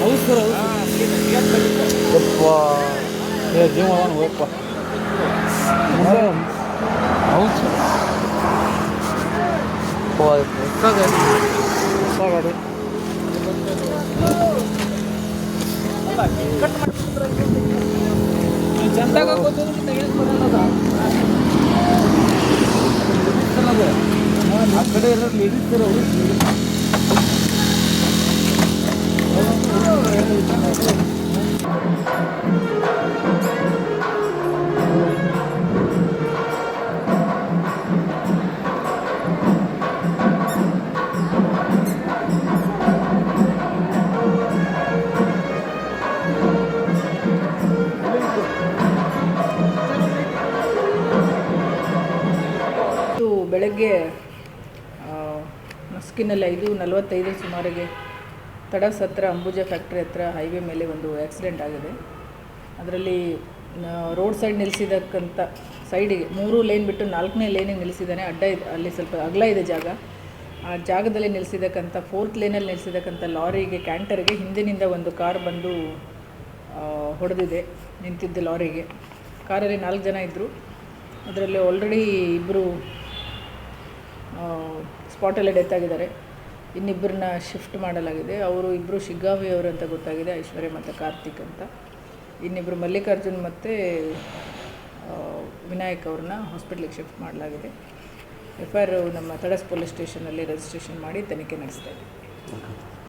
ಹೌದು ಸರ್ ಯಪ್ಪ ಜೀವ ಹೋಗಪ್ಪ ಹೌದು ಸರ್ ಹೊಸ ಗಾಡಿ ಚಂದಾಗ ಆ ಕಡೆ ಎಲ್ಲ ಲೇಡೀಸ್ ಸರ್ ಅವರು ಬೆಳಗ್ಗೆ ಮಸ್ಕಿನಲ್ಲಿ 5:45 ಸುಮಾರಿಗೆ ತಡಸ್ ಹತ್ರ ಅಂಬುಜಾ ಫ್ಯಾಕ್ಟ್ರಿ ಹತ್ರ ಹೈವೇ ಮೇಲೆ ಒಂದು ಆಕ್ಸಿಡೆಂಟ್ ಆಗಿದೆ. ಅದರಲ್ಲಿ ರೋಡ್ ಸೈಡ್ ನಿಲ್ಲಿಸಿದಕ್ಕಂಥ ಸೈಡಿಗೆ 3 ಲೇನ್ ಬಿಟ್ಟು 4ನೇ ಲೇನಿಗೆ ನಿಲ್ಲಿಸಿದ್ದಾನೆ. ಅಡ್ಡ ಇದೆ, ಅಲ್ಲಿ ಸ್ವಲ್ಪ ಅಗಲ ಇದೆ ಜಾಗ. ಆ ಜಾಗದಲ್ಲಿ ನಿಲ್ಲಿಸಿದಕ್ಕಂಥ 4th ಲೇನಲ್ಲಿ ನಿಲ್ಲಿಸಿದಕ್ಕಂಥ ಲಾರಿಗೆ ಕ್ಯಾಂಟರ್ಗೆ ಹಿಂದಿನಿಂದ ಒಂದು ಕಾರ್ ಬಂದು ಹೊಡೆದಿದೆ ನಿಂತಿದ್ದ ಲಾರಿಗೆ. ಕಾರಲ್ಲಿ 4 ಜನ ಇದ್ದರು. ಅದರಲ್ಲಿ ಆಲ್ರೆಡಿ ಇಬ್ಬರು ಸ್ಪಾಟಲ್ಲೇ ಡೆತ್ ಆಗಿದ್ದಾರೆ. ಇನ್ನಿಬ್ಬರನ್ನ ಶಿಫ್ಟ್ ಮಾಡಲಾಗಿದೆ. ಅವರು ಇಬ್ಬರು ಶಿಗ್ಗಾವಿಯವರು ಅಂತ ಗೊತ್ತಾಗಿದೆ, ಐಶ್ವರ್ಯ ಮತ್ತು ಕಾರ್ತಿಕ್ ಅಂತ. ಇನ್ನಿಬ್ಬರು ಮಲ್ಲಿಕಾರ್ಜುನ್ ಮತ್ತು ವಿನಾಯಕ್ ಅವ್ರನ್ನ ಹಾಸ್ಪಿಟ್ಲಿಗೆ ಶಿಫ್ಟ್ ಮಾಡಲಾಗಿದೆ. FIR ನಮ್ಮ ತಡಸ್ ಪೊಲೀಸ್ ಸ್ಟೇಷನಲ್ಲಿ ರಿಜಿಸ್ಟ್ರೇಷನ್ ಮಾಡಿ ತನಿಖೆ ನಡೆಸ್ತಾ ಇದ್ದೀವಿ.